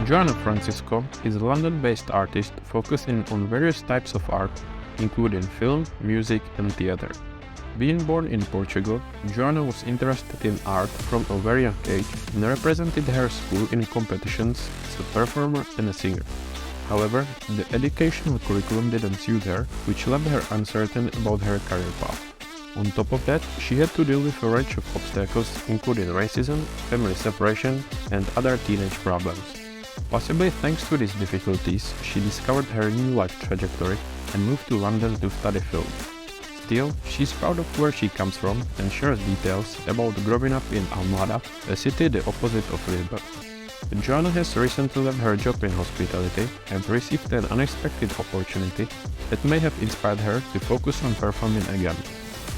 Joana Francisco is a London-based artist focusing on various types of art, including film, music, and theater. Being born in Portugal, Joana was interested in art from a very young age and represented her school in competitions as a performer and a singer. However, the educational curriculum didn't suit her, which left her uncertain about her career path. On top of that, she had to deal with a range of obstacles, including racism, family separation, and other teenage problems. Possibly thanks to these difficulties, she discovered her new life trajectory and moved to London to study film. Still, she's proud of where she comes from and shares details about growing up in Almada, a city the opposite of Lisbon. Joana has recently left her job in hospitality and received an unexpected opportunity that may have inspired her to focus on performing again.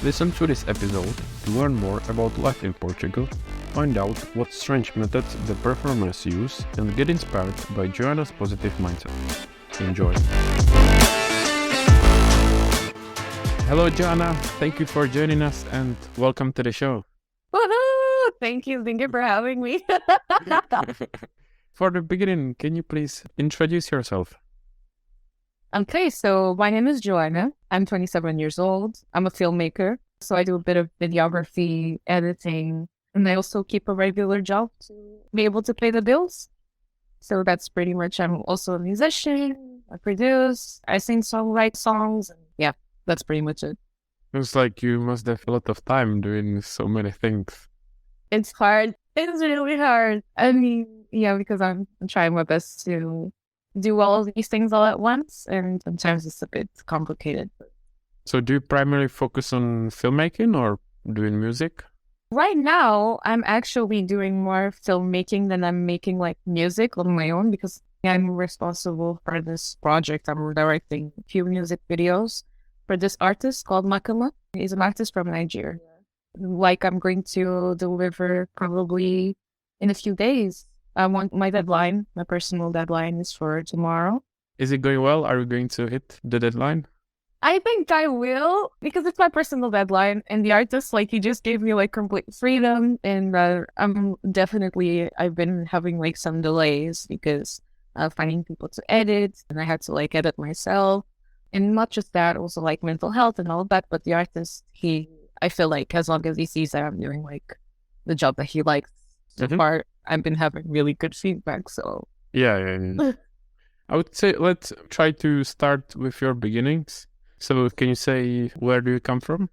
Listen to this episode to learn more about life in Portugal, find out what strange methods the performers use, and get inspired by Joana's positive mindset. Enjoy! Hello Joana, thank you for joining us and welcome to the show. Woohoo! Thank you for having me. For the beginning, can you please introduce yourself? Okay, so my name is Joana. I'm 27 years old. I'm a filmmaker, so I do a bit of videography, editing, and I also keep a regular job to be able to pay the bills. So that's pretty much, I'm also a musician, I produce, I sing write songs, and yeah, that's pretty much it. Looks like you must have a lot of time doing so many things. It's hard. It's really hard. I mean, yeah, because I'm trying my best to do all of these things all at once, and sometimes it's a bit complicated. So do you primarily focus on filmmaking or doing music? Right now, I'm actually doing more filmmaking than I'm making like music on my own because I'm responsible for this project. I'm directing a few music videos for this artist called Makama. He's an artist from Nigeria. Like I'm going to deliver probably in a few days. I want my personal deadline is for tomorrow. Is it going well? Are you going to hit the deadline? I think I will because it's my personal deadline and the artist, like he just gave me like complete freedom and I've been having like some delays because finding people to edit and I had to like edit myself and not just that, also like mental health and all of that. But the artist, I feel like as long as he sees that I'm doing like the job that he likes so far, I've been having really good feedback. So yeah. I would say let's try to start with your beginnings. So can you say where do you come from?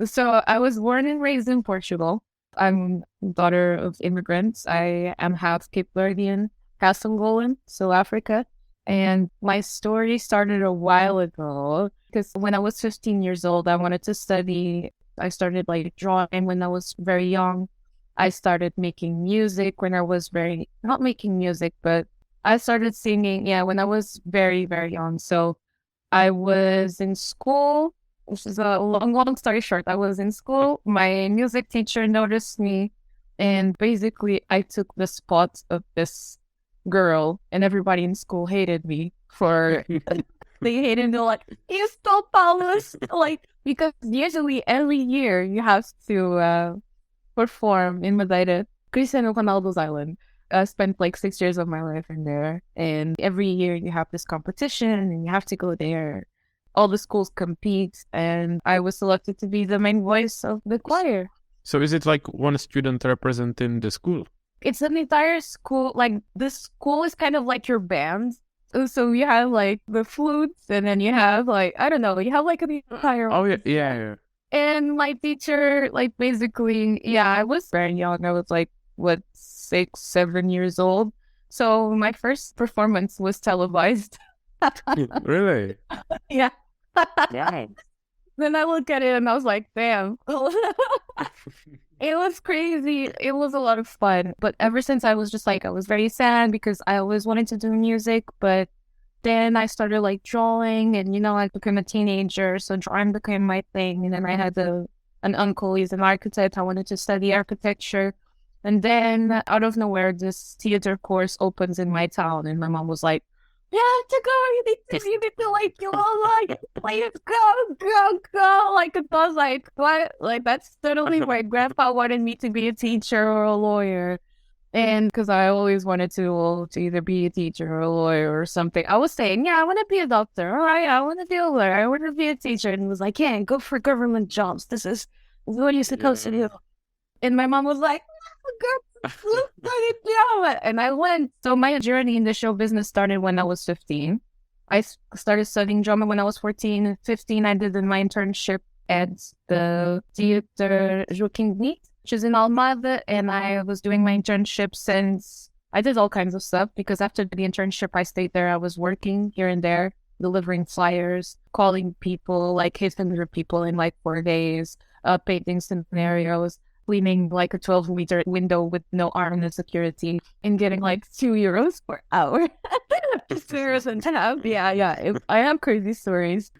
So I was born and raised in Portugal. I'm daughter of immigrants. I am half Cape Verdean, half Angolan, so Africa. And my story started a while ago because when I was 15 years old, I wanted to study. I started like drawing when I was very young. I started making music when I was not making music, but I started singing, when I was very, very young. So I was in school, which is a long story short. I was in school. My music teacher noticed me, and basically I took the spot of this girl, and everybody in school hated me for. They hated me like, you stole Paulus, like because usually every year you have to perform in Madeira, Cristiano Ronaldo's island. I spent like 6 years of my life in there, and every year you have this competition and you have to go there. All the schools compete, and I was selected to be the main voice of the choir. So is it like one student representing the school? It's an entire school. Like the school is kind of like your band. So you have like the flutes, and then you have like, I don't know, you have like an entire... Oh yeah. And my teacher, like basically, I was very young. I was like, 6, 7 years old. So my first performance was televised. Really? Yeah. Wow. Then I look at it and I was like, damn. It was crazy. It was a lot of fun. But ever since I was just like, I was very sad because I always wanted to do music. But then I started like drawing and, I became a teenager. So drawing became my thing. And then I had an uncle, he's an architect. I wanted to study architecture. And then out of nowhere, this theater course opens in my town. And my mom was like, you have to go, you need to like, please go. Like, it was like, what? Like, that's totally my grandpa wanted me to be a teacher or a lawyer. And because I always wanted to either be a teacher or a lawyer or something, I was saying, yeah, I want to be a doctor. All right, I want to be a lawyer. I want to be a teacher. And it was like, yeah, go for government jobs. This is what you're supposed to do. And my mom was like, "Yeah." And I went. So my journey in the show business started when I was 15. I started studying drama when I was 14 and 15. I did my internship at the theater Joaquim, which is in Almada, and I was doing my internship since I did all kinds of stuff because after the internship I stayed there. I was working here and there, delivering flyers, calling people, like 800 people in like 4 days, painting scenarios, cleaning like a 12-meter window with no armed security, and getting like €2 per hour. €2 and a half. Yeah. I have crazy stories.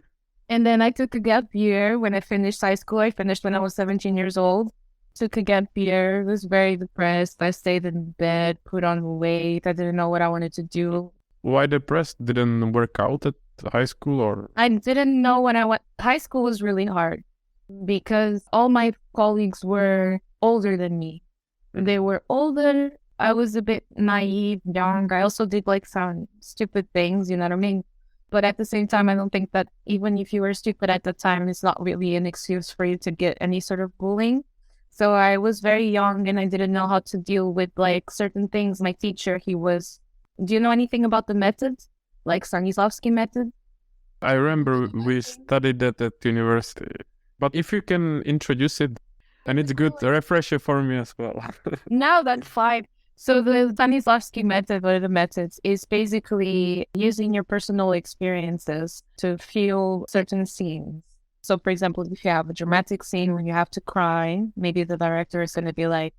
And then I took a gap year when I finished high school. I finished when I was 17 years old. Took a gap year, was very depressed. I stayed in bed, put on weight. I didn't know what I wanted to do. Why depressed? Didn't work out at high school or? I didn't know when I went. High school was really hard because all my colleagues were older than me. They were older. I was a bit naive, young. I also did like some stupid things, you know what I mean? But at the same time, I don't think that even if you were stupid at the time, it's not really an excuse for you to get any sort of bullying. So I was very young and I didn't know how to deal with like certain things. My teacher, do you know anything about the method? Like Stanislavski method? I remember we studied that at university. But if you can introduce it, and it's good, refresh it for me as well. No, that's fine. So the Stanislavski method or the methods is basically using your personal experiences to feel certain scenes. So, for example, if you have a dramatic scene where you have to cry, maybe the director is going to be like,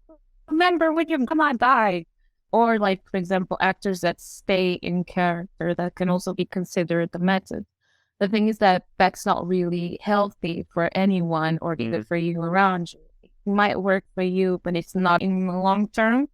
remember when you come on, die. Or like, for example, actors that stay in character, that can also be considered the method. The thing is that that's not really healthy for anyone or even for you around you. It might work for you, but it's not in the long term.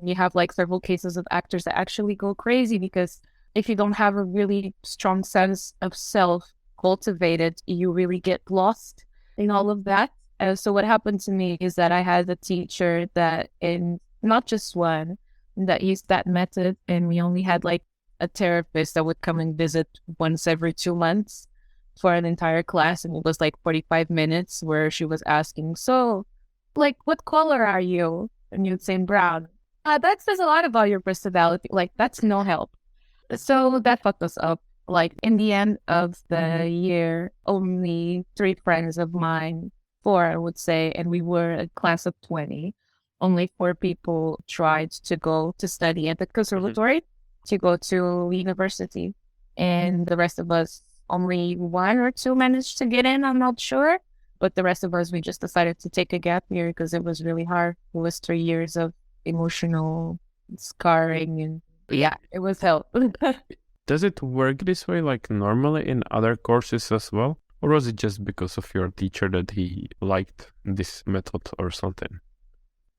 You have like several cases of actors that actually go crazy because if you don't have a really strong sense of self cultivated, you really get lost in all of that. So what happened to me is that I had a teacher that, in not just one, that used that method, and we only had like a therapist that would come and visit once every 2 months for an entire class, and it was like 45 minutes where she was asking, so like, what color are you? And you'd say brown. That says a lot about your personality. Like, that's no help. So that fucked us up. Like, in the end of the year, only 3 friends of mine, 4, I would say, and we were a class of 20. Only 4 people tried to go to study at the conservatory, to go to university. And the rest of us, only 1 or 2 managed to get in, I'm not sure. But the rest of us, we just decided to take a gap year because it was really hard. It was 3 years of emotional scarring, and yeah, it was hell. Does it work this way, like normally in other courses as well? Or was it just because of your teacher that he liked this method or something?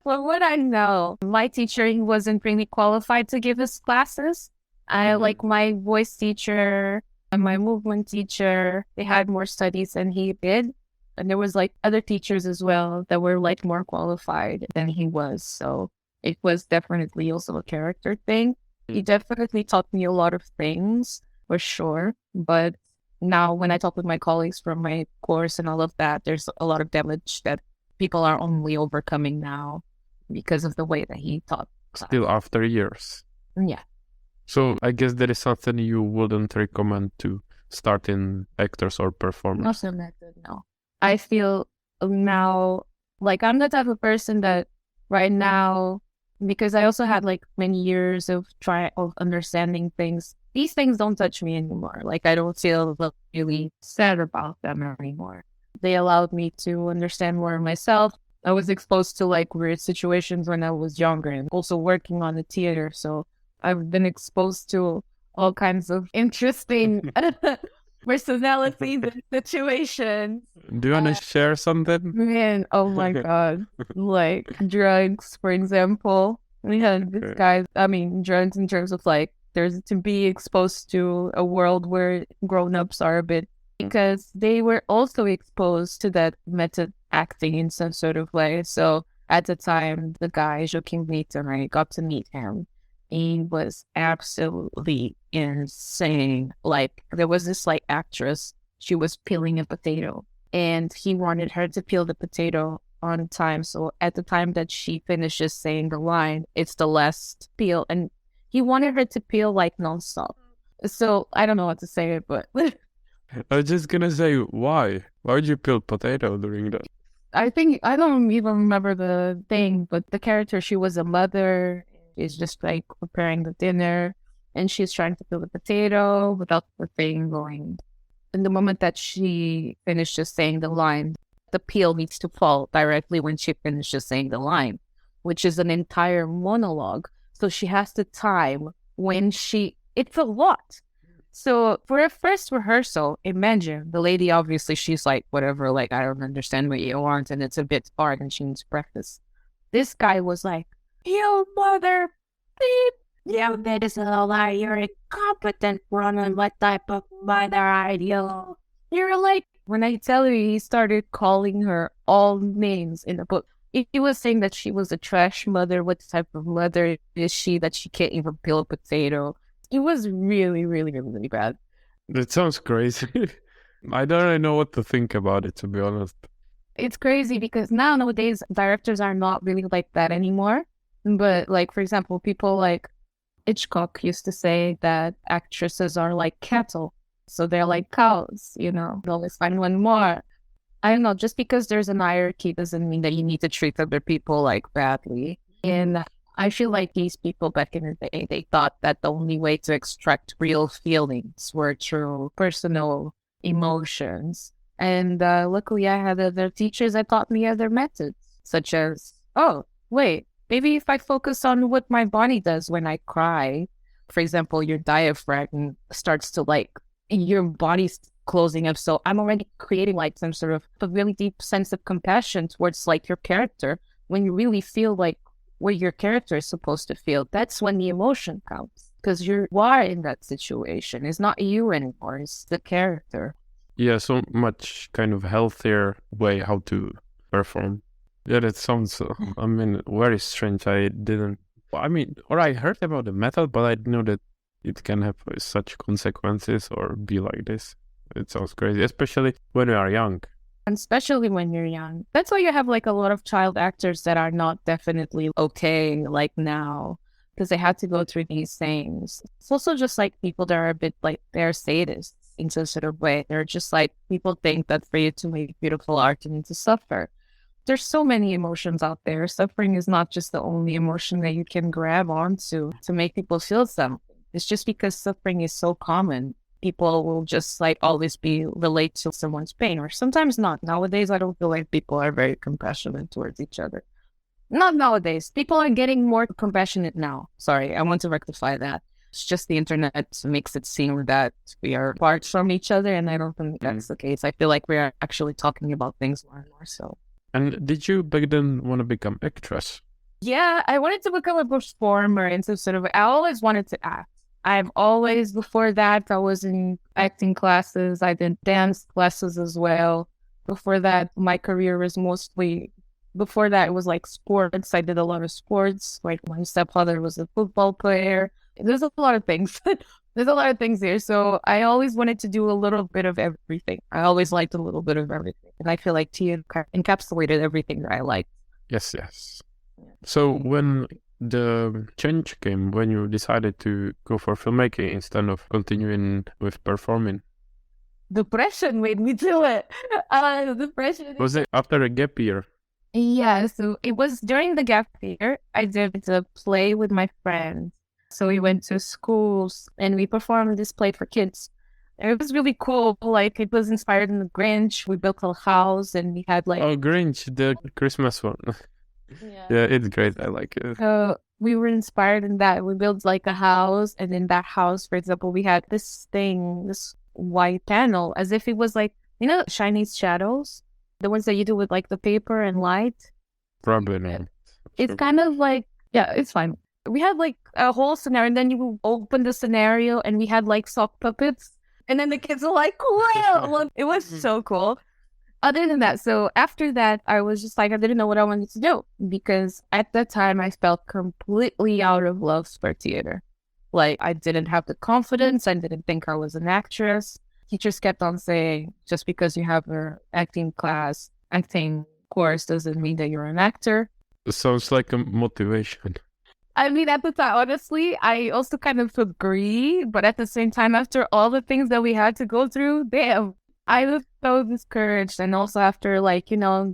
Well, what I know, my teacher, he wasn't really qualified to give us classes. I like my voice teacher and my movement teacher, they had more studies than he did. And there was like other teachers as well that were like more qualified than he was. So it was definitely also a character thing. He definitely taught me a lot of things, for sure. But now when I talk with my colleagues from my course and all of that, there's a lot of damage that people are only overcoming now because of the way that he taught. Still after years. Yeah. So I guess that is something you wouldn't recommend to start in actors or performers. Not so method, no. I feel now, like I'm the type of person that right now, because I also had like many years of understanding things. These things don't touch me anymore. Like I don't feel really sad about them anymore. They allowed me to understand more of myself. I was exposed to like weird situations when I was younger and also working on the theater. So I've been exposed to all kinds of interesting personalities and situations. Do you want to share something? Man, oh my God. Like drugs, for example. We had this guy, I mean, drugs in terms of like, there's to be exposed to a world where grown-ups are a bit, because they were also exposed to that method acting in some sort of way. So At the time, the guy, Joaquin Vito, I got to meet him. He was absolutely insane. Like, there was this like actress, she was peeling a potato, and he wanted her to peel the potato on time. So at the time that she finishes saying the line, it's the last peel, and he wanted her to peel like nonstop. So I don't know what to say, but I was just gonna say, why? Why would you peel potato during that? I think I don't even remember the thing, but the character, she was a mother. She's just like preparing the dinner, and she's trying to peel the potato without the thing going. And the moment that she finishes saying the line, the peel needs to fall directly when she finishes saying the line, which is an entire monologue. So she has to time when it's a lot. So for a first rehearsal, imagine the lady, obviously, she's like, whatever, like, I don't understand what you want, and it's a bit hard, and she needs practice. This guy was like, you mother beep. Yeah, that is a lie. You're incompetent woman. What type of mother are you? You're like, when I tell you, he started calling her all names in the book. He was saying that she was a trash mother. What type of mother is she that she can't even peel a potato? It was really, really, really, really bad. That sounds crazy. I don't really know what to think about it, to be honest. It's crazy because nowadays directors are not really like that anymore. But like, for example, people like Hitchcock used to say that actresses are like cattle. So they're like cows, you know, they'll always find one more. I don't know, just because there's an hierarchy doesn't mean that you need to treat other people like badly. And I feel like these people back in the day, they thought that the only way to extract real feelings were through personal emotions. And luckily, I had other teachers that taught me other methods, such as, oh, wait, maybe if I focus on what my body does when I cry, for example, your diaphragm starts to like, your body's closing up. So I'm already creating like some sort of a really deep sense of compassion towards like your character. When you really feel like what your character is supposed to feel, that's when the emotion counts, because you are in that situation. It's not you anymore, it's the character. Yeah, so much kind of healthier way how to perform. Yeah, that sounds, very strange. I heard about the method, but I didn't know that it can have such consequences or be like this. It sounds crazy, especially when you are young. And especially when you're young. That's why you have like a lot of child actors that are not definitely okay like now, because they had to go through these things. It's also just like people that are a bit like, they're sadists in some sort of way. They're just like, people think that for you to make beautiful art, you need to suffer. There's so many emotions out there. Suffering is not just the only emotion that you can grab onto to make people feel something. It's just because suffering is so common. People will just like always be relate to someone's pain, or sometimes not. Nowadays, I don't feel like people are very compassionate towards each other. Not nowadays. People are getting more compassionate now. Sorry, I want to rectify that. It's just the internet makes it seem that we are apart from each other, and I don't think that's the case. I feel like we are actually talking about things more and more so. And did you back then want to become actress? Yeah, I wanted to become a performer and some sort of, I always wanted to act. I've always, before that, I was in acting classes. I did dance classes as well. Before that, my career was mostly, before that, it was like sports. I did a lot of sports. Like my stepfather was a football player. There's a lot of things. There's a lot of things here. So I always wanted to do a little bit of everything. I always liked a little bit of everything. And I feel like Tia encapsulated everything that I liked. Yes. So when the change came, when you decided to go for filmmaking instead of continuing with performing? Depression made me do it. Depression. Was it after a gap year? Yeah, so it was during the gap year. I did a play with my friends. So we went to schools and we performed this play for kids. It was really cool. Like, it was inspired in the Grinch. We built a house and we had like... Oh, Grinch, the Christmas one. Yeah, it's great. I like it. So we were inspired in that. We built like a house, and in that house, for example, we had this thing, this white panel, as if it was like, you know, Chinese shadows? The ones that you do with like the paper and light? Probably not. It's kind of like, yeah, it's fine. We had like a whole scenario, and then you open the scenario and we had like sock puppets, and then the kids were like, wow, it was so cool. Other than that, so after that, I was just like, I didn't know what I wanted to do because at that time I felt completely out of love for theater. Like I didn't have the confidence. I didn't think I was an actress. Teachers kept on saying, just because you have an acting course doesn't mean that you're an actor. It sounds like a motivation. I mean, at the time, honestly, I also kind of agree. But at the same time, after all the things that we had to go through, damn, I was so discouraged. And also after, like,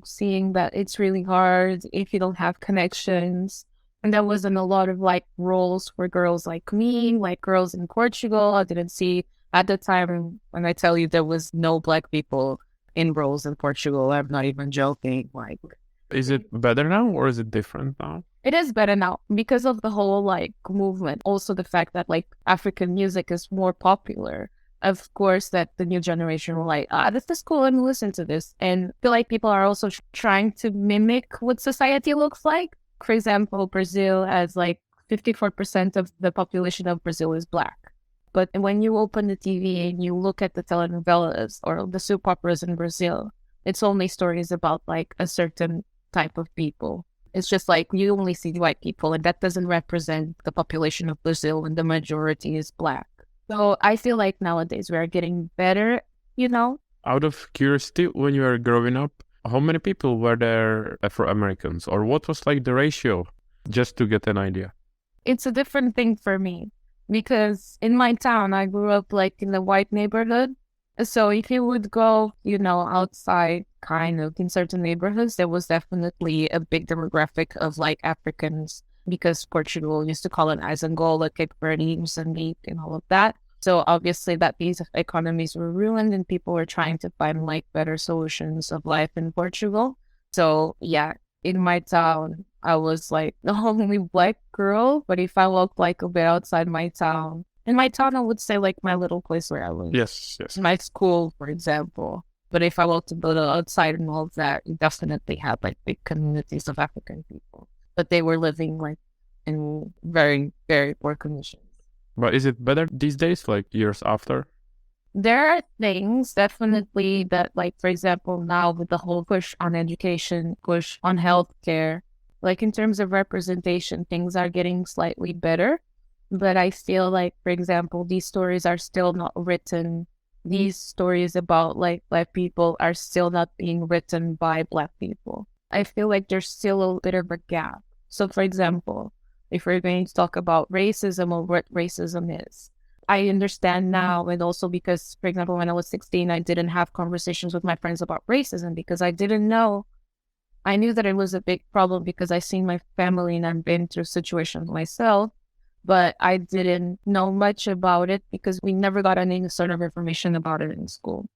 seeing that it's really hard if you don't have connections. And there wasn't a lot of, like, roles for girls like me, like girls in Portugal. I didn't see, at the time, when I tell you there was no Black people in roles in Portugal, I'm not even joking. Like, Is it better now or is it different now? it is better now because of the whole like movement. Also the fact that like African music is more popular. Of course, that the new generation were like, this is cool, let me listen to this. And I feel like people are also trying to mimic what society looks like. For example, Brazil has like 54% of the population of Brazil is Black. But when you open the TV and you look at the telenovelas or the soap operas in Brazil, it's only stories about like a certain type of people. It's just like you only see white people, and that doesn't represent the population of Brazil, and the majority is Black. So I feel like nowadays we are getting better, Out of curiosity, when you were growing up, how many people were there Afro-Americans, or what was like the ratio, just to get an idea? It's a different thing for me because in my town, I grew up like in a white neighborhood. So if you would go, outside kind of in certain neighborhoods, there was definitely a big demographic of like Africans because Portugal used to colonize Angola, Cape Verde, Mozambique, and all of that. So obviously that these economies were ruined and people were trying to find like better solutions of life in Portugal. So yeah, in my town, I was like the only Black girl, but if I walked like a bit outside my town, in my town, I would say like my little place where I live. Yes. My school, for example. But if I walked a little outside and all of that, you definitely had like big communities of African people. But they were living like in very, very poor conditions. But is it better these days, like years after? There are things definitely that, like, for example, now with the whole push on education, push on healthcare, like in terms of representation, things are getting slightly better. But I feel like, for example, these stories are still not written. These stories about like Black people are still not being written by Black people. I feel like there's still a bit of a gap. So, for example, if we're going to talk about racism or what racism is, I understand now. And also because, for example, when I was 16, I didn't have conversations with my friends about racism because I didn't know. I knew that it was a big problem because I seen my family and I've been through situations myself. But I didn't know much about it because we never got any sort of information about it in school.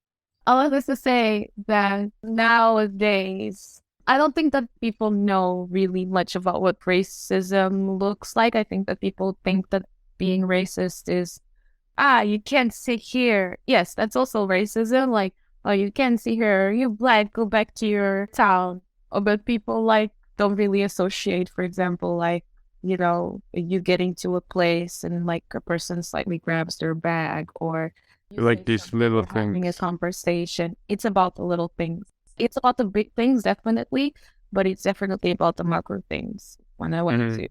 All of this to say that nowadays, I don't think that people know really much about what racism looks like. I think that people think that being racist is, you can't sit here. Yes, that's also racism. Like, oh, you can't sit here. You Black, go back to your town. But people like don't really associate, for example, like, you get into a place and like a person slightly grabs their bag or Like these little things. Having a conversation. It's about the little things. It's about the big things, definitely, but it's definitely about the macro things. When I went to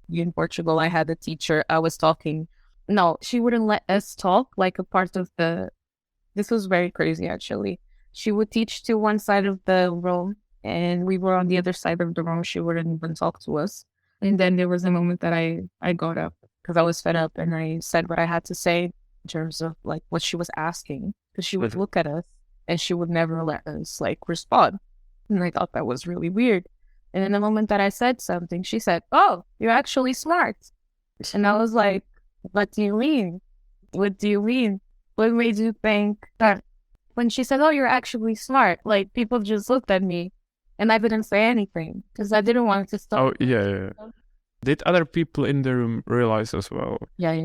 in Portugal, I had a teacher. I was talking. No, she wouldn't let us talk. Like a part of this was very crazy, actually. She would teach to one side of the room and we were on the other side of the room. She wouldn't even talk to us. And then there was a moment that I got up because I was fed up and I said what I had to say in terms of like what she was asking because she would look at us and she would never let us like respond. And I thought that was really weird. And in the moment that I said something, she said, "Oh, you're actually smart." And I was like, "What do you mean? What do you mean? What made you think that?" When she said, "Oh, you're actually smart," like people just looked at me. And I didn't say anything because I didn't want to stop. Oh, yeah. Did other people in the room realize as well? Yeah.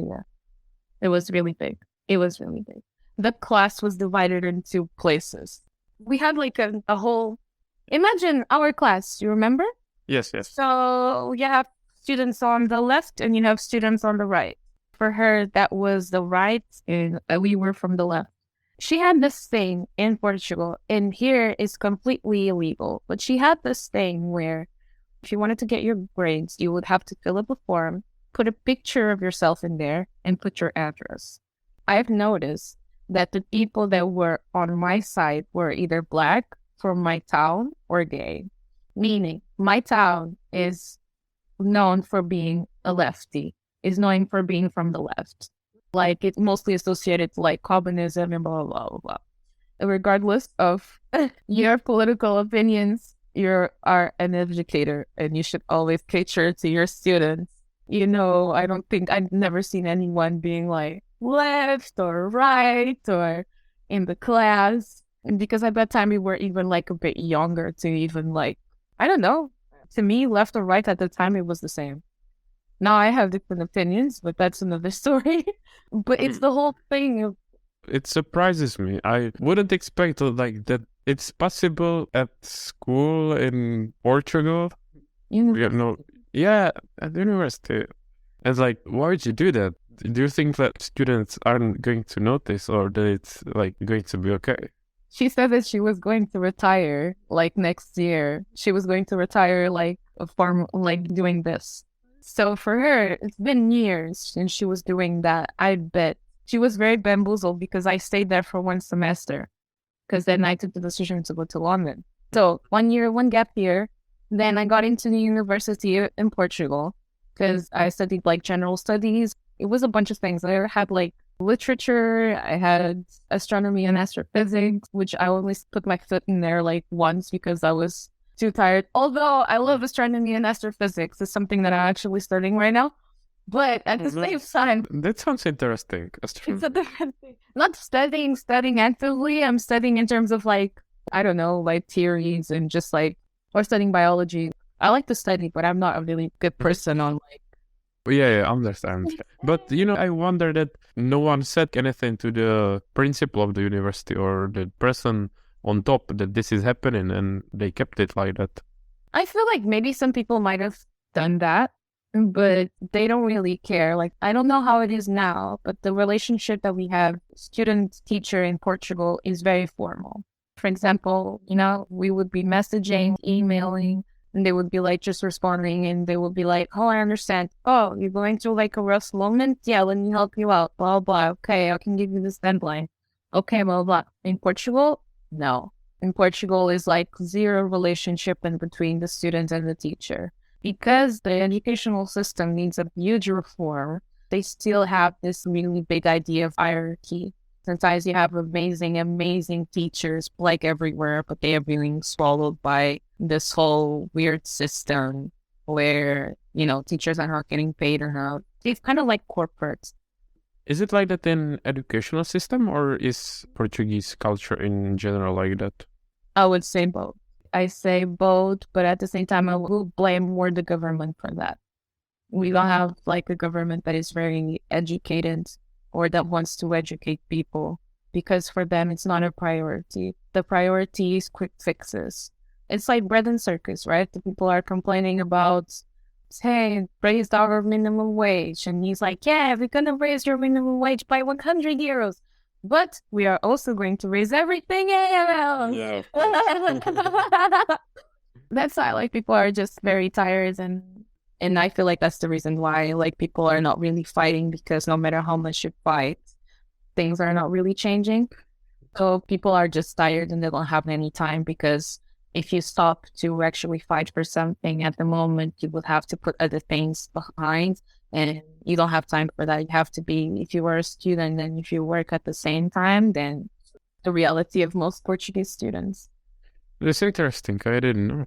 It was really big. The class was divided into places. We had like a whole... Imagine our class, you remember? Yes. So you have students on the left and you have students on the right. For her, that was the right and we were from the left. She had this thing in Portugal, and here is completely illegal, but she had this thing where if you wanted to get your grades, you would have to fill up a form, put a picture of yourself in there, and put your address. I've noticed that the people that were on my side were either Black from my town or gay, meaning my town is known for being a lefty, is known for being from the left. Like it's mostly associated to like communism and blah, blah, blah, blah. Regardless of your political opinions, you are an educator and you should always cater to your students. I don't think I've never seen anyone being like left or right or in the class. And because at that time we were even like a bit younger to even like, I don't know. To me, left or right at the time, it was the same. Now I have different opinions, but that's another story. But it's the whole thing of It surprises me. I wouldn't expect like that it's possible at school in Portugal. Yeah, at the university. It's like, why would you do that? Do you think that students aren't going to notice or that it's like going to be okay? She said that she was going to retire like next year. She was going to retire like a farm, like doing this. So for her, it's been years since she was doing that. I bet she was very bamboozled because I stayed there for one semester. Because then I took the decision to go to London. So 1 year, one gap year. Then I got into the university in Portugal because I studied like general studies. It was a bunch of things. I had like literature, I had astronomy and astrophysics, which I only put my foot in there like once because I was too tired. Although I love astronomy and astrophysics, it's something that I'm actually studying right now. But at the same time, that sounds interesting. it's a different thing. Not studying actively. I'm studying in terms of like, I don't know, like theories and just like, or studying biology. I like to study, but I'm not a really good person on like. Yeah, I understand. But I wonder that no one said anything to the principal of the university or the person on top that this is happening, and they kept it like that. I feel like maybe some people might have done that, but they don't really care. Like, I don't know how it is now, but the relationship that we have student-teacher in Portugal is very formal. For example, we would be messaging, emailing, and they would be like just responding and they would be like, oh, I understand. Oh, you're going through like a rough moment? Yeah, let me help you out. Blah, blah. Okay, I can give you this deadline. Okay, blah, blah. In Portugal, no. In Portugal is like zero relationship in between the student and the teacher. Because the educational system needs a huge reform, they still have this really big idea of hierarchy. Sometimes you have amazing teachers like everywhere, but they are being swallowed by this whole weird system where, teachers are not getting paid enough. It's kind of like corporate. Is it like that in educational system, or is Portuguese culture in general like that? I would say both. I say both, but at the same time, I will blame more the government for that. We don't have like a government that is very educated or that wants to educate people, because for them, it's not a priority. The priority is quick fixes. It's like bread and circus, right? The people are complaining about, hey, raised our minimum wage. And he's like, yeah, we're going to raise your minimum wage by 100 euros. But we are also going to raise everything else. Yeah. That's why like people are just very tired, and I feel like that's the reason why like people are not really fighting, because no matter how much you fight, things are not really changing. So people are just tired and they don't have any time, because if you stop to actually fight for something at the moment, you would have to put other things behind, and you don't have time for that. You have to be, if you are a student and if you work at the same time, then the reality of most Portuguese students. That's interesting. I didn't know.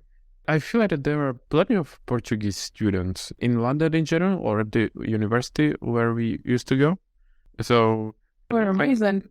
I feel like there are plenty of Portuguese students in London in general, or at the university where we used to go. So For a reason.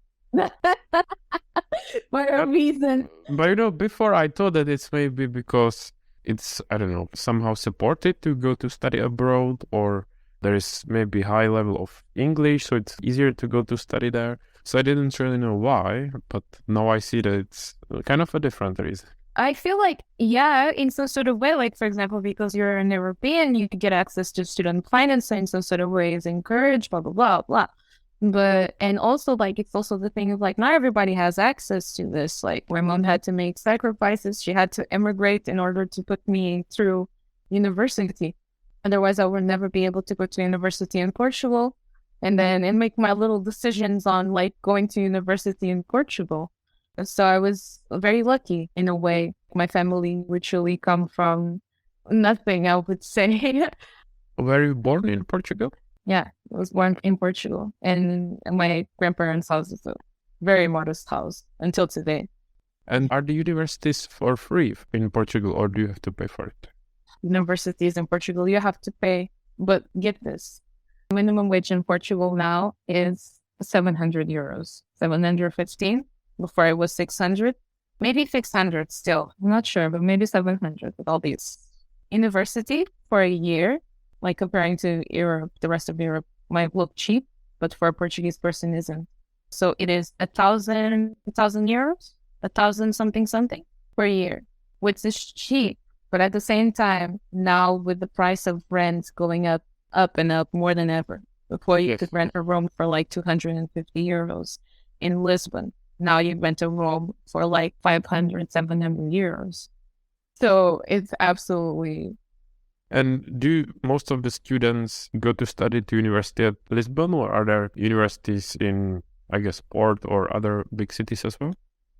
For a reason. But before I thought that it's maybe because it's, I don't know, somehow supported to go to study abroad, or there is maybe high level of English, so it's easier to go to study there. So I didn't really know why, but now I see that it's kind of a different reason. I feel like, yeah, in some sort of way, like, for example, because you're an European, you get access to student finance in some sort of way is encouraged, blah, blah, blah, blah. And also like, it's also the thing of like, not everybody has access to this. Like my mom had to make sacrifices. She had to immigrate in order to put me through university. Otherwise, I would never be able to go to university in Portugal and make my little decisions on like going to university in Portugal. So I was very lucky in a way. My family literally come from nothing, I would say. Were you born in Portugal? Yeah, I was born in Portugal, and my grandparents' house is a very modest house until today. And are the universities for free in Portugal, or do you have to pay for it? Universities in Portugal, you have to pay, but get this. Minimum wage in Portugal now is 700 euros, 715. Before it was 600, maybe 600 still. I'm not sure, but maybe 700 with all these. University for a year, like comparing to Europe, the rest of Europe might look cheap, but for a Portuguese person isn't. So it is 1,000 euros, 1,000 something per year, which is cheap. But at the same time, now with the price of rent going up and up more than ever, before you could rent a room for like 250 euros in Lisbon. Now you rent a room for like 500, 700 euros. So it's absolutely. And do most of the students go to study to university at Lisbon, or are there universities in, I guess, Port or other big cities as well?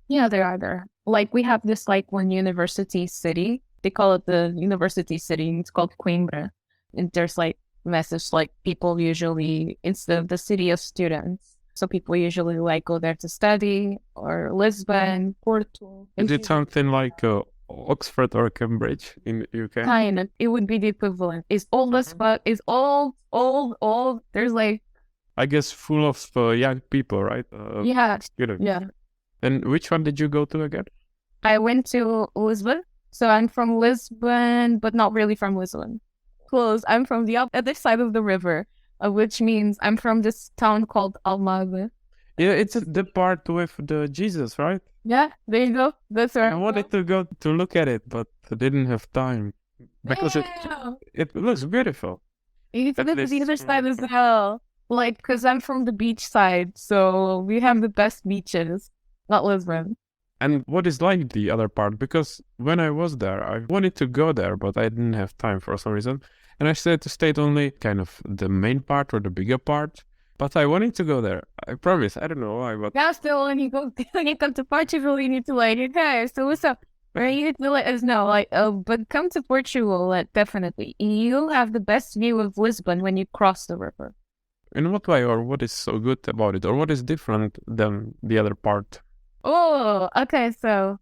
Yeah, there are there. Like we have this like one university city. They call it the university city. It's called Coimbra. And there's like message like people usually, it's the city of students. So people usually like go there to study, or Lisbon, Porto. Is it something like Oxford or Cambridge in the UK? Kind of. It would be the equivalent. It's old as fuck. It's old. There's like, I guess full of young people, right? yeah, Students. yeah. And which one did you go to again? I went to Lisbon. So I'm from Lisbon, but not really from Lisbon. Close. I'm from the other side of the river, which means I'm from this town called Almada. Yeah, it's the part with the Jesus, right? Yeah, there you go. That's right. I wanted to go to look at it, but I didn't have time because it looks beautiful. You can live the other side as well. Like, because I'm from the beach side, so we have the best beaches, not Lisbon. And what is like the other part? Because when I was there, I wanted to go there, but I didn't have time for some reason. And I said to stay only kind of the main part or the bigger part. But I wanted to go there. I promise. I don't know why, but Now, still, when you come to Portugal, you need to like, okay, so what's up? Right? You need to let us know, like, but come to Portugal, definitely. You'll have the best view of Lisbon when you cross the river. In what way, or what is so good about it, or what is different than the other part? Oh, okay, so.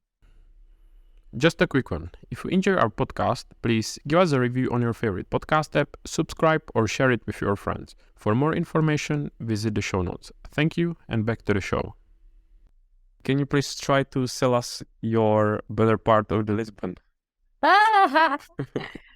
Just a quick one. If you enjoy our podcast, please give us a review on your favorite podcast app, subscribe, or share it with your friends. For more information, visit the show notes. Thank you, and back to the show. Can you please try to sell us your better part of the Lisbon?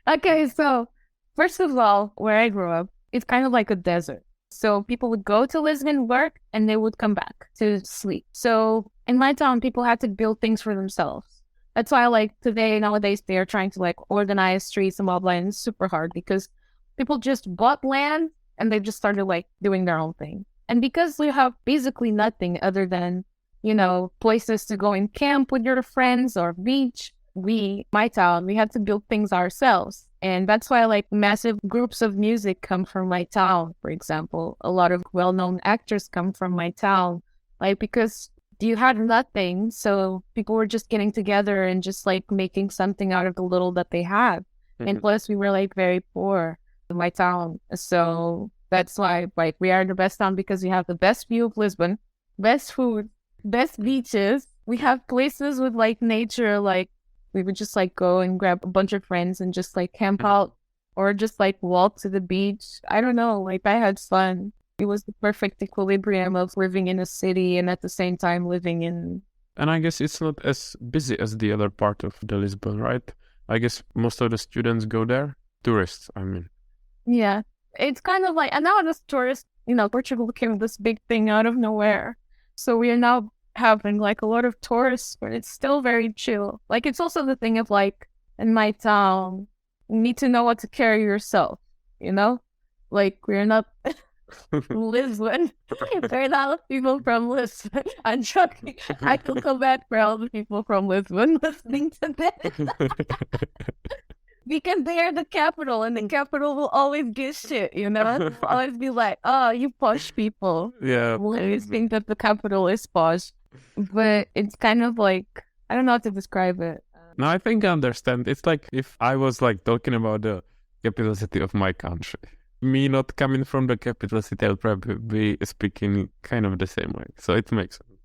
Okay, so first of all, where I grew up, it's kind of like a desert. So people would go to Lisbon, work, and they would come back to sleep. So in my town, people had to build things for themselves. That's why, like, nowadays, they are trying to, like, organize streets and blah, blah, and it's super hard because people just bought land and they just started, like, doing their own thing. And because we have basically nothing other than, places to go and camp with your friends or beach, my town, we had to build things ourselves. And that's why, like, massive groups of music come from my town, for example. A lot of well-known actors come from my town, like, because you had nothing, so people were just getting together and just, like, making something out of the little that they had. Mm-hmm. And plus, we were, like, very poor in my town. So that's why, like, we are the best town because we have the best view of Lisbon, best food, best beaches. We have places with, like, nature, like, we would just, like, go and grab a bunch of friends and just, like, camp out or just, like, walk to the beach. I don't know. Like, I had fun. It was the perfect equilibrium of living in a city and at the same time living in... And I guess it's not as busy as the other part of the Lisbon, right? I guess most of the students go there. Tourists, I mean. Yeah. It's kind of like... And now as tourists, Portugal became this big thing out of nowhere. So we are now having, like, a lot of tourists, but it's still very chill. Like, it's also the thing of, like, in my town, you need to know what to carry yourself, Like, we're not Lisbon. There are a lot of people from Lisbon. I'm joking. I feel so bad for all the people from Lisbon listening to this. Because they are the capital, and the capital will always get shit, you know? They'll always be like, oh, you posh people. Yeah. Will always think that the capital is posh. But it's kind of like, I don't know how to describe it. No, I think I understand. It's like if I was like talking about the capital city of my country. Me not coming from the capital city, I'll probably be speaking kind of the same way. So it makes sense.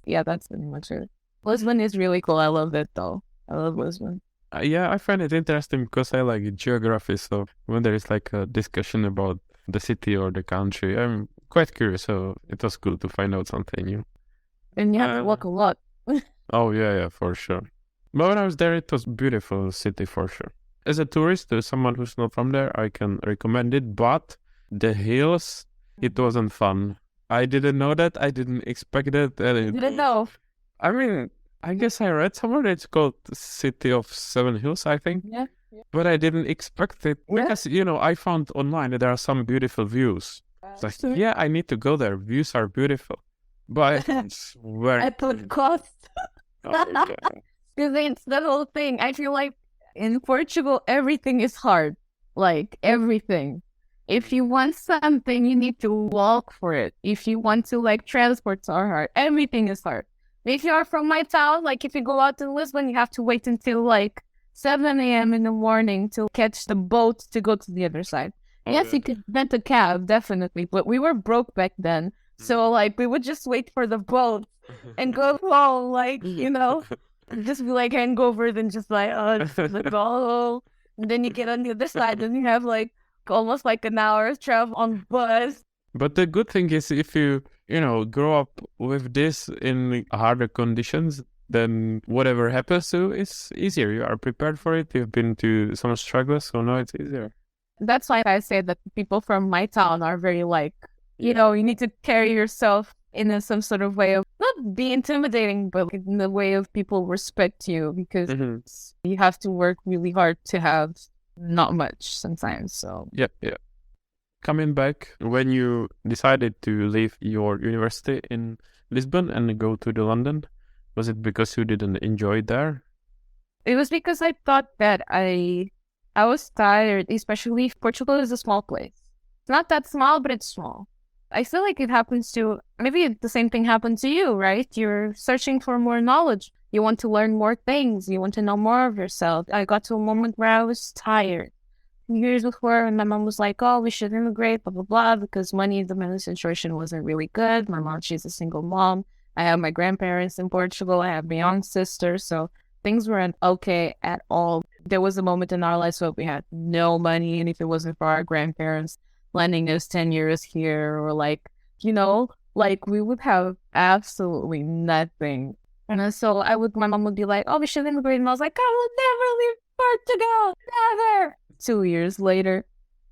Yeah, that's pretty much it. Lisbon is really cool. I love it though. I love Lisbon. Yeah, I find it interesting because I like geography. So when there is like a discussion about the city or the country, I'm quite curious. So it was cool to find out something new. And you have to walk a lot. Oh, yeah, for sure. But when I was there, it was a beautiful city for sure. As a tourist, to someone who's not from there, I can recommend it. But the hills, it wasn't fun. I didn't know that. I didn't expect that. Didn't know. I mean, I guess I read somewhere that it's called City of Seven Hills, I think. Yeah. But I didn't expect it because, I found online that there are some beautiful views. It's like, yeah, I need to go there. Views are beautiful. But it's very... I put cost. Oh, yeah. Because it's the whole thing. I feel like in Portugal, everything is hard. Like, everything. If you want something, you need to walk for it. If you want to, like, transports are hard. Everything is hard. If you are from my town, like, if you go out to Lisbon, you have to wait until, like, 7 a.m. in the morning to catch the boat to go to the other side. Yes, you could rent a cab, definitely. But we were broke back then. So, like, we would just wait for the boat and go home, like, just be like hangover, then just like, let's go. And then you get on the other side, and you have like almost like an hour's travel on bus. But the good thing is if you, grow up with this in harder conditions, then whatever happens to you is easier. You are prepared for it. You've been to some struggles, so now it's easier. That's why I say that people from my town are very like, you need to carry yourself in some sort of way of not be intimidating, but in the way of people respect you, because you have to work really hard to have not much sometimes. So yeah. Coming back, when you decided to leave your university in Lisbon and go to the London, was it because you didn't enjoy it there? It was because I thought that I was tired, especially if Portugal is a small place. It's not that small, but it's small. I feel like it happens to, maybe the same thing happened to you, right? You're searching for more knowledge. You want to learn more things. You want to know more of yourself. I got to a moment where I was tired. Years before, and my mom was like, oh, we should immigrate, blah, blah, blah, because the money situation wasn't really good. My mom, she's a single mom. I have my grandparents in Portugal. I have my young sister. So things weren't okay at all. There was a moment in our lives where we had no money, and if it wasn't for our grandparents lending us 10 years here, or like, we would have absolutely nothing. And so my mom would be like, oh, we should immigrate. And I was like, I will never leave Portugal, never. 2 years later.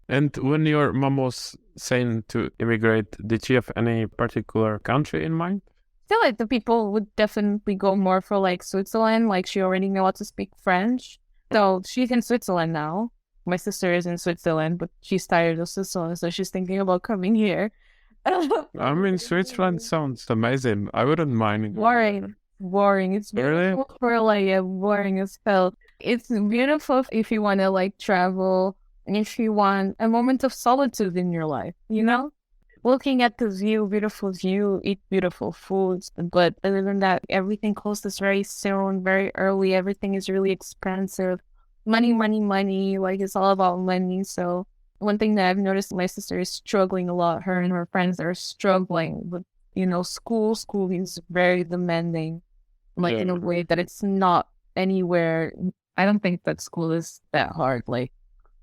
And when your mom was saying to immigrate, did she have any particular country in mind? I feel like the people would definitely go more for like Switzerland. Like she already knew how to speak French. So she's in Switzerland now. My sister is in Switzerland, but she's tired of Switzerland, so she's thinking about coming here. I mean, Switzerland sounds amazing. I wouldn't mind. Boring. It's beautiful for like boring as hell. It's beautiful if you want to like travel, and if you want a moment of solitude in your life, looking at the view, beautiful view, eat beautiful foods. But other than that, everything costs very soon, very early. Everything is really expensive. Money. Like it's all about money. So one thing that I've noticed, my sister is struggling a lot. Her and her friends are struggling with, school. School is very demanding, in a way that it's not anywhere. I don't think that school is that hard. Like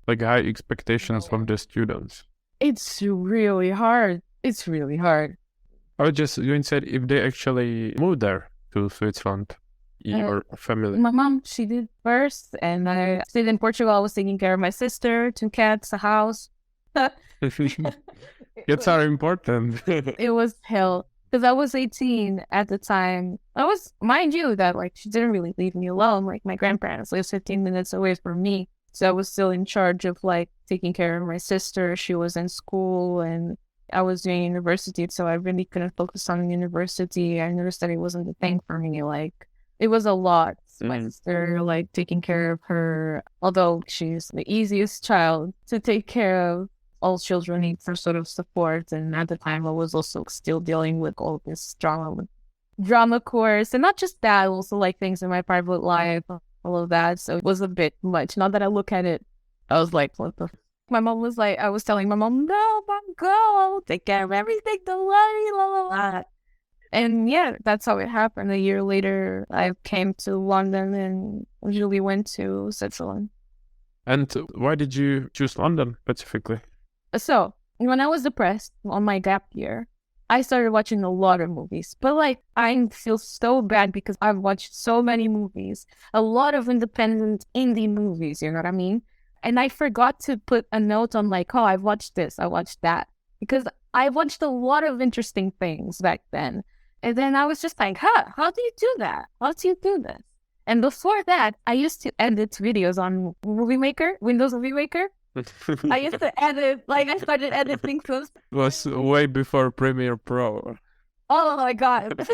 high expectations from the students. It's really hard. I was just going to say, if they actually moved there to Switzerland, your family. My mom, she did first, and I stayed in Portugal. I was taking care of my sister, 2 cats, a house. Cats are important. It was hell, because I was 18 at the time. Mind you, that like she didn't really leave me alone. Like my grandparents lived 15 minutes away from me. So I was still in charge of like taking care of my sister. She was in school, and I was doing university, so I really couldn't focus on university. I noticed that it wasn't the thing for me. Like, it was a lot. My sister, like, taking care of her, although she's the easiest child to take care of. All children need some sort of support. And at the time, I was also still dealing with all this drama course. And not just that, also like things in my private life, all of that. So it was a bit much. Now that I look at it, I was like, what the my mom was like, I was telling my mom, no, mom, go, I'll take care of everything, don't worry, la, la, la. And yeah, that's how it happened. A year later, I came to London and usually went to Switzerland. And why did you choose London specifically? So, when I was depressed on my gap year, I started watching a lot of movies. But like, I feel so bad because I've watched so many movies, a lot of independent indie movies, you know what I mean? And I forgot to put a note on like, oh, I've watched this, I watched that. Because I watched a lot of interesting things back then. And then I was just like, how do you do that? How do you do this? And before that, I used to edit videos on Windows Movie Maker. I used to edit, like I started editing films. It was way before Premiere Pro. Oh my God.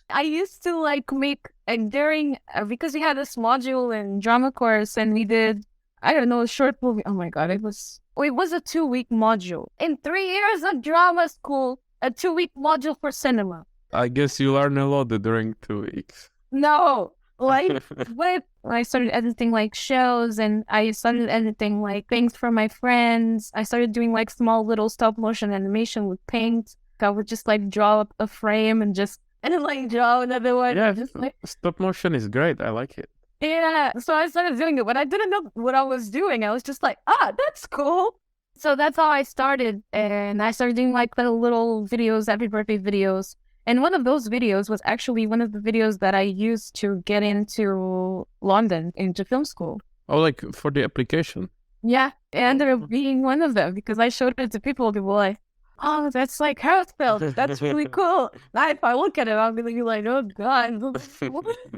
I used to like make, and during, because we had this module in drama course and we did, I don't know, a short movie. Oh my God, it was a 2-week module. In 3 years of drama school, a 2-week module for cinema. I guess you learned a lot during 2 weeks. No, like when I started editing like shows and I started editing like things for my friends. I started doing like small little stop motion animation with paint. I would just like draw up a frame and then like draw another one. Yeah, just, like, stop motion is great. I like it. Yeah, so I started doing it, but I didn't know what I was doing. I was just like, that's cool. So that's how I started. And I started doing like the little videos, happy birthday videos. And one of those videos was actually one of the videos that I used to get into London, into film school. Oh, like for the application? Yeah, it ended up being one of them because I showed it to people. They were like, oh, that's like heartfelt. That's really cool. Now if I look at it, I'll be like, oh God,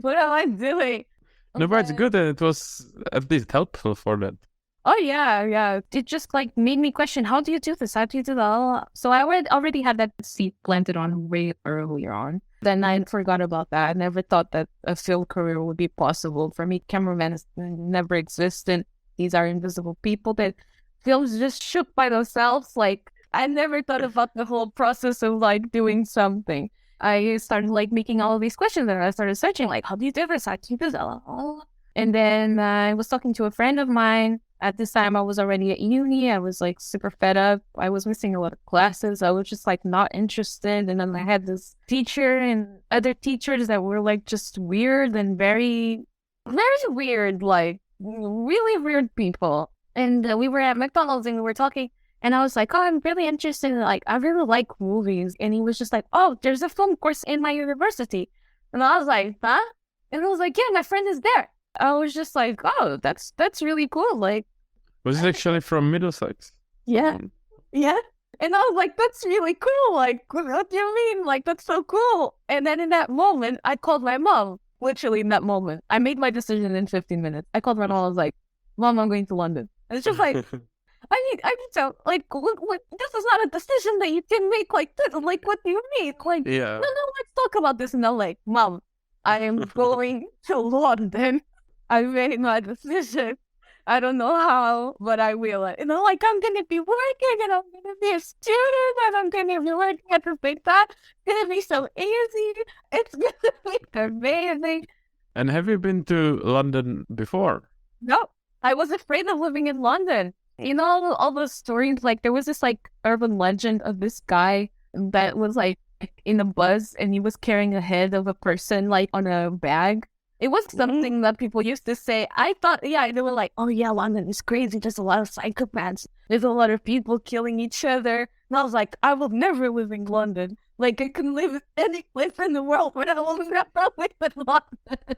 what am I doing? No, but it's good and it was at least helpful for that. Oh, yeah. It just like made me question, how do you do this? How do you do that? So I already had that seed planted on way earlier on. Then I forgot about that. I never thought that a film career would be possible. For me, cameramen never existed. These are invisible people that films just shoot by themselves. Like, I never thought about the whole process of like doing something. I started like making all of these questions and I started searching like, how do you do this? How do you do that? And then I was talking to a friend of mine. At this time, I was already at uni. I was like super fed up. I was missing a lot of classes. I was just like not interested. And then I had this teacher and other teachers that were like just weird and very, very weird, like really weird people. And we were at McDonald's and we were talking. And I was like, oh, I'm really interested in like, I really like movies. And he was just like, oh, there's a film course in my university. And I was like, huh? And I was like, yeah, my friend is there. I was just like, oh, that's really cool. Like, was it actually from Middlesex? Yeah. Yeah. And I was like, that's really cool. Like, what do you mean? Like, that's so cool. And then in that moment, I called my mom. Literally in that moment, I made my decision in 15 minutes. I called my mom. I was like, Mom, I'm going to London. And it's just like, I need to, like, what, this is not a decision that you can make like this. Like, what do you mean? Like, yeah. No, let's talk about this. And I'm like, Mom, I am going to London. I made my decision. I don't know how, but I will. And I'm like, I'm going to be working and I'm going to be a student and I'm going to be working at the same time. It's going to be so easy. It's going to be amazing. And have you been to London before? No, I was afraid of living in London. You know, all those stories, like there was this like urban legend of this guy that was like in a bus and he was carrying a head of a person like on a bag. It was something that people used to say. I thought, yeah, they were like, oh yeah, London is crazy. There's a lot of psychopaths. There's a lot of people killing each other. And I was like, I will never live in London. Like I can live any place in the world, but I will never live in London.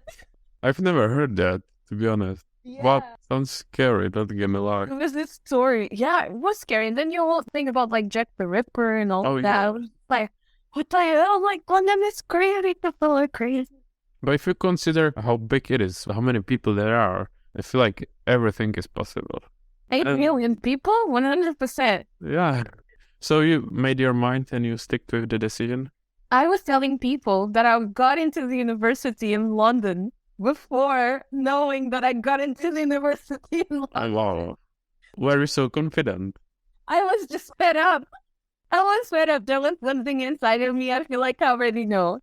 I've never heard that, to be honest. Yeah. What? Sounds scary, don't get me wrong. It was this story. Yeah, it was scary. And then you all think about like Jack the Ripper and all that. Yeah. I was like, what the hell? Like London is crazy. People are crazy. But if you consider how big it is, how many people there are, I feel like everything is possible. 8 million people? 100%. Yeah. So you made your mind and you stick to the decision? I was telling people that I got into the university in London before knowing that I got into the university in London. Wow. Were you so confident? I was just fed up. I was fed up. There was something inside of me I feel like I already know.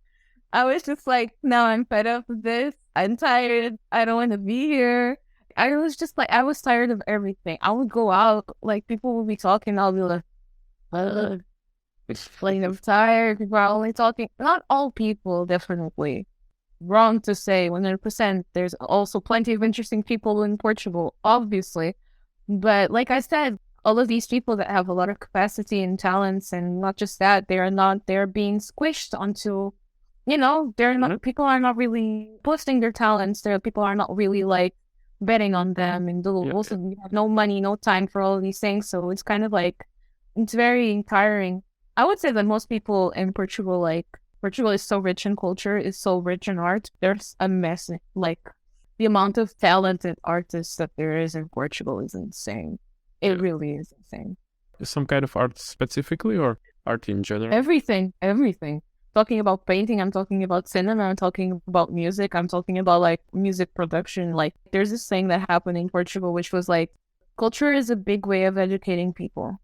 I was just like, no, I'm fed up with this. I'm tired. I don't want to be here. I was just like, I was tired of everything. I would go out, like people would be talking. I'll be like, explain I'm tired. People are only talking. Not all people, definitely. Wrong to say 100%. There's also plenty of interesting people in Portugal, obviously. But like I said, all of these people that have a lot of capacity and talents, and not just that, they're being squished onto, they're not, people are not really posting their talents. People are not really like betting on them. And also we have no money, no time for all of these things. So it's kind of like, it's very tiring. I would say that most people in Portugal, like, Portugal is so rich in culture, is so rich in art. There's a mess, like, the amount of talented artists that there is in Portugal is insane. It really is insane. Some kind of art specifically or art in general? Everything. Talking about painting, I'm talking about cinema, I'm talking about music, I'm talking about like music production. Like there's this thing that happened in Portugal, which was like, culture is a big way of educating people.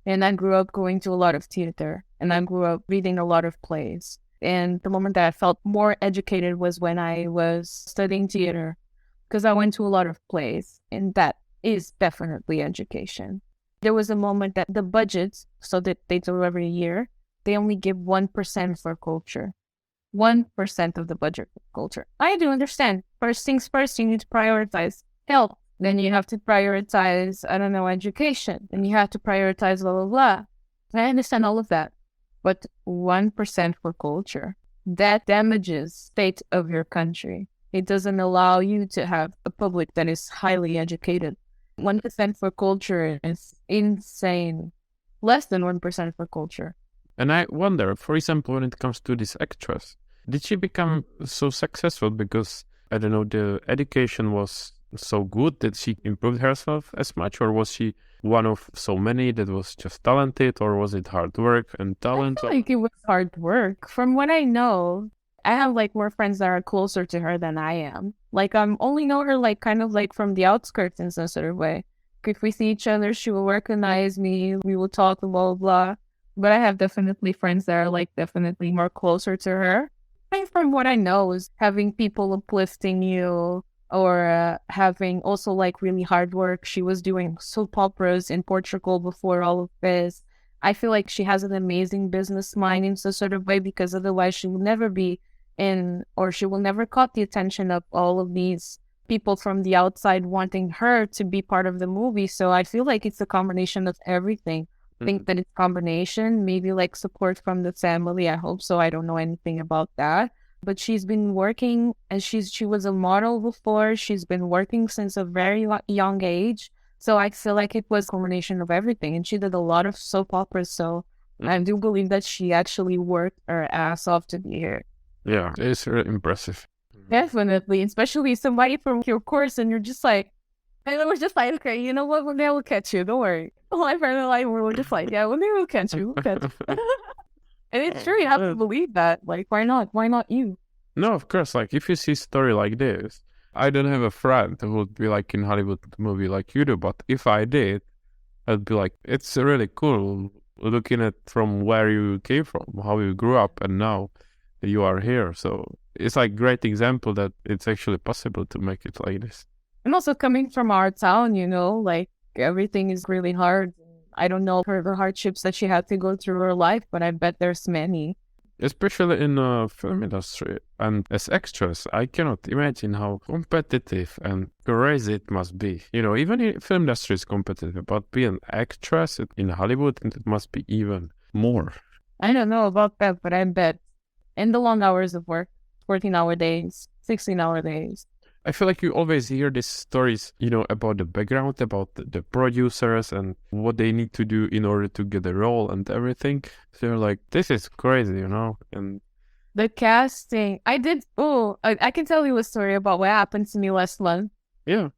And I grew up going to a lot of theater, and I grew up reading a lot of plays. And the moment that I felt more educated was when I was studying theater, because I went to a lot of plays, and that is definitely education. There was a moment that the budget, so that they do every year, they only give 1% for culture. 1% of the budget for culture. I do understand. First things first, you need to prioritize health. Then you have to prioritize, education. Then you have to prioritize blah, blah, blah. I understand all of that. But 1% for culture, that damages state of your country. It doesn't allow you to have a public that is highly educated. 1% for culture is insane. Less than 1% for culture. And I wonder, for example, when it comes to these actress, did she become so successful because, I don't know, the education was so good that she improved herself as much, or was she one of so many that was just talented, or was it hard work and talent? I feel like it was hard work. From what I know, I have like more friends that are closer to her than I am. Like I only know her like kind of like from the outskirts in some sort of way. If we see each other, she will recognize me. We will talk, blah, blah, blah. But I have definitely friends that are like definitely more closer to her. And from what I know is having people uplifting you, or having also like really hard work. She was doing soap operas in Portugal before all of this. I feel like she has an amazing business mind in some sort of way, because otherwise she will never be in, or she will never caught the attention of all of these people from the outside wanting her to be part of the movie. So I feel like it's a combination of everything. I think that it's combination, maybe like support from the family. I hope so. I don't know anything about that. But she's been working, and she was a model before. She's been working since a very young age. So I feel like it was a combination of everything. And she did a lot of soap operas. So I do believe that she actually worked her ass off to be here. Yeah, it's really impressive. Definitely, especially somebody from your course, and you're just like, and it was just like, okay, you know what? One day we'll catch you. Don't worry. My friend and I were just like, yeah, one day we'll catch you. We'll catch you. And it's true, you have to believe that. Like, why not? Why not you? No, of course. Like, if you see a story like this, I don't have a friend who would be like in Hollywood movie like you do. But if I did, I'd be like, it's really cool looking at from where you came from, how you grew up, and now you are here. So it's like great example that it's actually possible to make it like this. And also coming from our town, like everything is really hard. I don't know her hardships that she had to go through her life, but I bet there's many. Especially in the film industry. And as extras, I cannot imagine how competitive and crazy it must be. Even in film industry is competitive, but being actress in Hollywood, it must be even more. I don't know about that, but I bet. And the long hours of work, 14-hour days, 16-hour days. I feel like you always hear these stories, about the background, about the producers and what they need to do in order to get a role and everything. So you're like, this is crazy, and the casting. I can tell you a story about what happened to me last month. Yeah.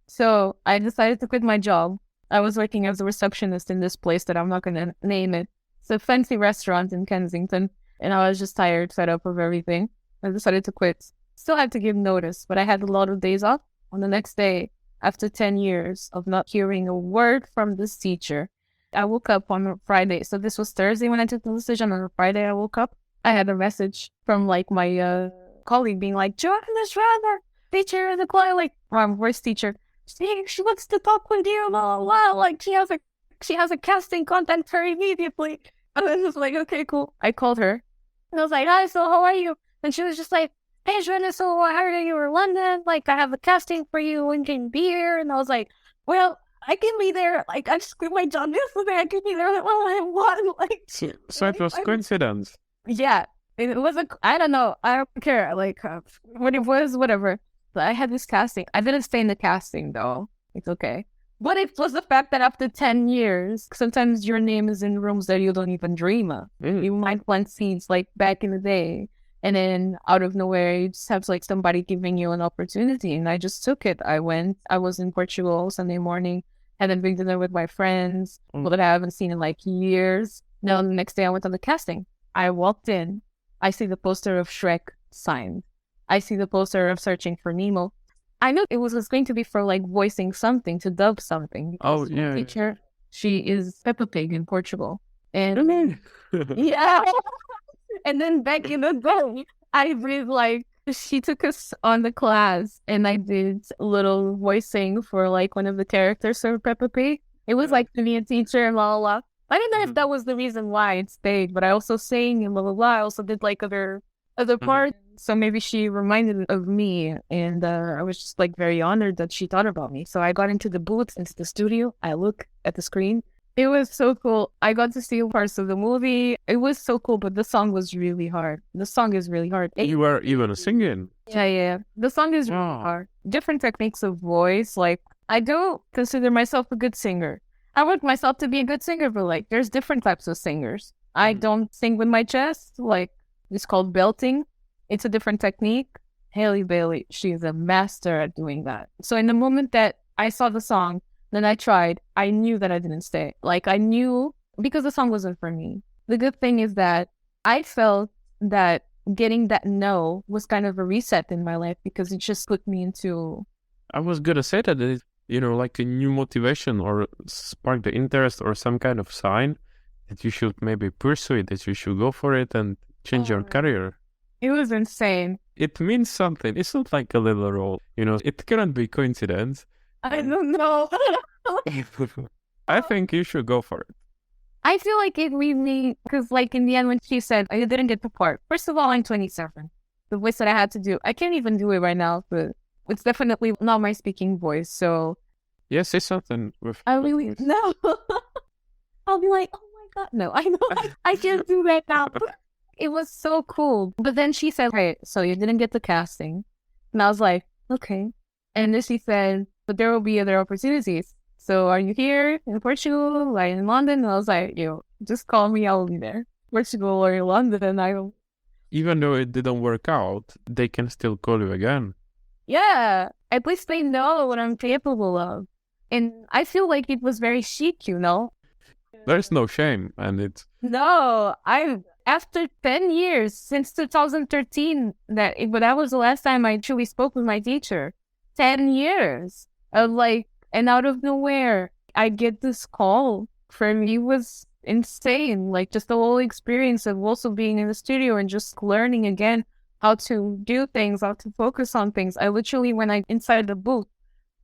So I decided to quit my job. I was working as a receptionist in this place that I'm not going to name it. It's a fancy restaurant in Kensington. And I was just tired, fed up of everything. I decided to quit. Still had to give notice, but I had a lot of days off. On the next day, after 10 years of not hearing a word from this teacher, I woke up on a Friday. So this was Thursday when I took the decision. On a Friday, I woke up. I had a message from like my colleague being like, Joanna's rather teacher in the class, like my voice teacher. She wants to talk with you, blah, blah, blah. Like she has a casting, contact her immediately. And I was just like, okay, cool. I called her. And I was like, hi, so how are you? And she was just like, hey, Joanna, so I heard you were in London. Like, I have a casting for you. When can you be here? And I was like, well, I can be there. Like, I just quit my job yesterday. I can be there. Like, well, I want. Like, so it was coincidence. Yeah. It was I don't know. I don't care. Like, what it was, whatever. But I had this casting. I didn't stay in the casting, though. It's okay. But it was the fact that after 10 years, sometimes your name is in rooms that you don't even dream of. You might plant seeds like back in the day. And then out of nowhere, you just have like somebody giving you an opportunity. And I just took it. I went. I was in Portugal Sunday morning, had a big dinner with my friends, people that I haven't seen in like years. Now, the next day I went on the casting. I walked in. I see the poster of Shrek signed. I see the poster of Searching for Nemo. I knew it was going to be for like voicing something, to dub something. Oh, yeah. Teacher, she is Peppa Pig in Portugal. And yeah. And then back in the day, I did like, she took us on the class and I did a little voicing for like one of the characters of Peppa Pig. It was like to be a teacher and blah, blah, blah. I don't know if that was the reason why it stayed, but I also sang and blah, blah, blah. I also did like other parts. So maybe she reminded of me, and I was just like very honored that she thought about me. So I got into the booth, into the studio. I look at the screen. It was so cool. I got to see parts of the movie. It was so cool, but the song was really hard. The song is really hard. You were even singing. Yeah. The song is really hard. Different techniques of voice. Like, I don't consider myself a good singer. I want myself to be a good singer, but like, there's different types of singers. I don't sing with my chest. Like, it's called belting. It's a different technique. Hailey Bailey, she's a master at doing that. So in the moment that I saw the song, then I tried, I knew that I didn't stay. Like, I knew, because the song wasn't for me. The good thing is that I felt that getting that no was kind of a reset in my life, because it just put me into... I was going to say that it's, like a new motivation or spark the interest or some kind of sign that you should maybe pursue it, that you should go for it and change your career. It was insane. It means something. It's not like a little role. It cannot be coincidence. I don't know. I think you should go for it. I feel like it really, because like in the end when she said, I didn't get the part. First of all, I'm 27. The voice that I had to do, I can't even do it right now, but it's definitely not my speaking voice. So yeah, say something with... I really, no. I'll be like, oh my God, no, I know I can't do that now. It was so cool. But then she said, hey, so you didn't get the casting. And I was like, okay. And then she said, but there will be other opportunities. So are you here in Portugal, like in London? And I was like, just call me, I will be there. Portugal or in London, and I will. Even though it didn't work out, they can still call you again. Yeah, at least they know what I'm capable of. And I feel like it was very chic, There's no shame, and it's... No, after 10 years, since 2013, that was the last time I truly spoke with my teacher. 10 years of like, and out of nowhere, I get this call. For me, it was insane. Like, just the whole experience of also being in the studio and just learning again how to do things, how to focus on things. I literally, when I inside the booth,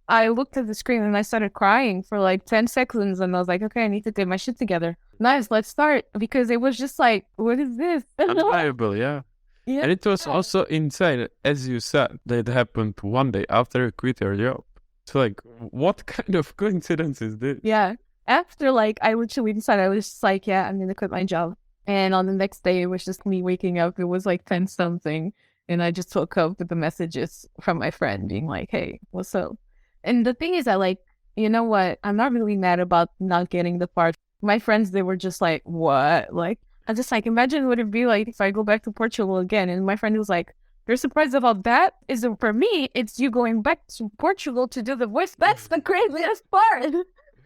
I looked at the screen and I started crying for like 10 seconds, and I was like, okay, I need to get my shit together. Nice, let's start. Because it was just like, what is this? Unbelievable, yeah. And it was also insane, as you said, that it happened one day after you quit your job. It's like, what kind of coincidence is this? Yeah. After like, I literally decided, I was just like, yeah, I'm going to quit my job. And on the next day, it was just me waking up. It was like 10 something. And I just woke up with the messages from my friend being like, hey, what's up? And the thing is that, like, you know what? I'm not really mad about not getting the part. My friends, they were just like, what? Like, I just like, imagine what it'd be like if I go back to Portugal again. And my friend was like, you're surprised about that? For me, it's you going back to Portugal to do the voice. That's the craziest part.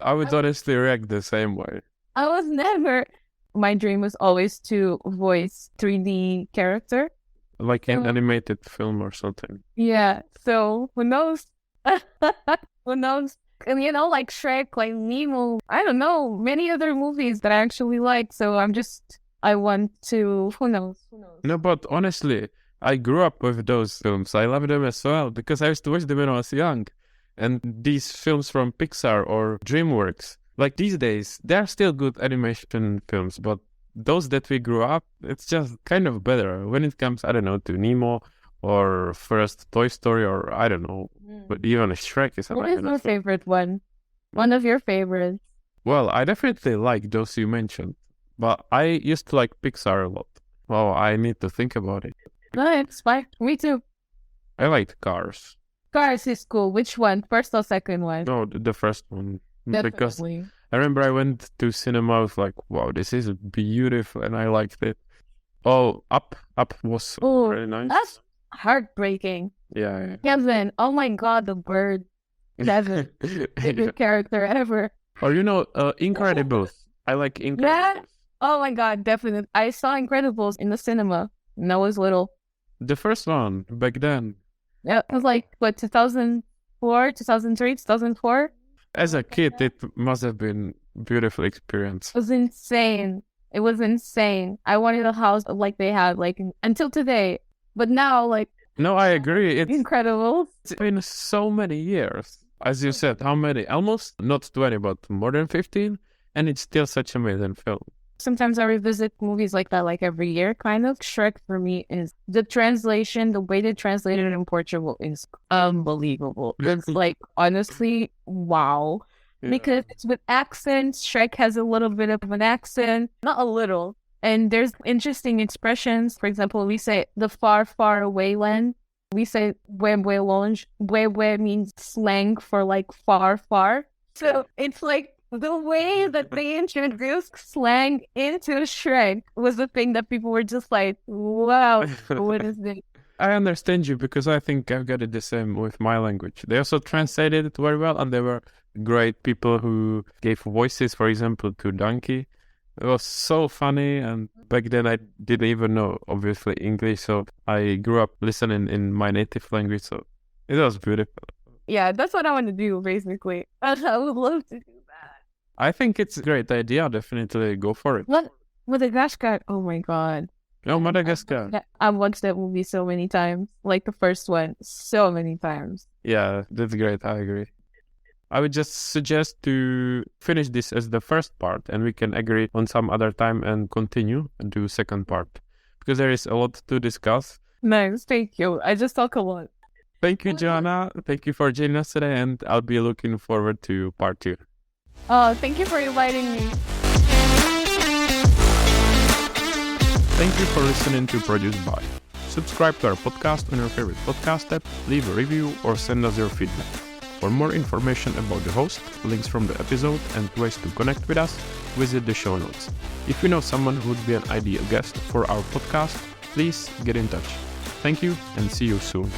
I would honestly react the same way. I was never. My dream was always to voice 3D character. Like an So- animated film or something. Yeah. So who knows? Who knows? And like Shrek, like Nemo. I don't know many other movies that I actually like. So I want to. Who knows? Who knows? No, but honestly, I grew up with those films. I love them as well because I used to watch them when I was young. And these films from Pixar or DreamWorks, like these days, they're still good animation films, but those that we grew up, it's just kind of better when it comes, I don't know, to Nemo or first Toy Story or I don't know, but even Shrek is What is your favorite one? One of your favorites? Well, I definitely like those you mentioned, but I used to like Pixar a lot. Well, I need to think about it. No, it's fine. Me too. I liked Cars. Cars is cool. Which one? First or second one? No, the first one. Because Definitely. I remember I went to cinema, I was like, wow, this is beautiful, and I liked it. Oh, Up was Oh, very nice. that's heartbreaking. Yeah. Kevin, oh my god, the bird. Kevin, favorite character ever. Or Incredibles. I like Incredibles. Yeah. Oh my god, definitely. I saw Incredibles in the cinema when I was little. The first one back then. Yeah, it was like, what, 2004, 2003, 2004? As a kid, it must have been a beautiful experience. It was insane. It was insane. I wanted a house like they had, like, until today. But now, like, No, I agree. Incredibles. It's been so many years. As you said, how many? Almost not 20, but more than 15. And it's still such an amazing film. Sometimes I revisit movies like that, like every year, kind of. Shrek for me is the translation, the way they translated it in Portugal is unbelievable. It's like, honestly, wow. Yeah. Because it's with accents. Shrek has a little bit of an accent, not a little. And there's interesting expressions. For example, we say the far, far away land. We say bue longe. Bue means slang for like far, far. So it's like the way that they introduced slang into Shrek was the thing that people were just like, wow, what is this? I understand you because I think I've got it the same with my language. They also translated it very well, and they were great people who gave voices, for example, to Donkey. It was so funny, and back then I didn't even know, obviously, English, so I grew up listening in my native language, so it was beautiful. Yeah, that's what I want to do, basically. I would love to do that. I think it's a great idea, definitely go for it. What? Madagascar? Oh my god. Oh, Madagascar. I've watched that movie so many times. Like the first one, so many times. Yeah, that's great, I agree. I would just suggest to finish this as the first part, and we can agree on some other time and continue and do second part, because there is a lot to discuss. Nice, thank you. I just talk a lot. Thank you, Joanna. Thank you for joining us today, and I'll be looking forward to part 2. Oh, thank you for inviting me. Thank you for listening to Produced By. Subscribe to our podcast on your favorite podcast app, leave a review, or send us your feedback. For more information about the host, links from the episode, and ways to connect with us, visit the show notes. If you know someone who would be an ideal guest for our podcast, please get in touch. Thank you, and see you soon.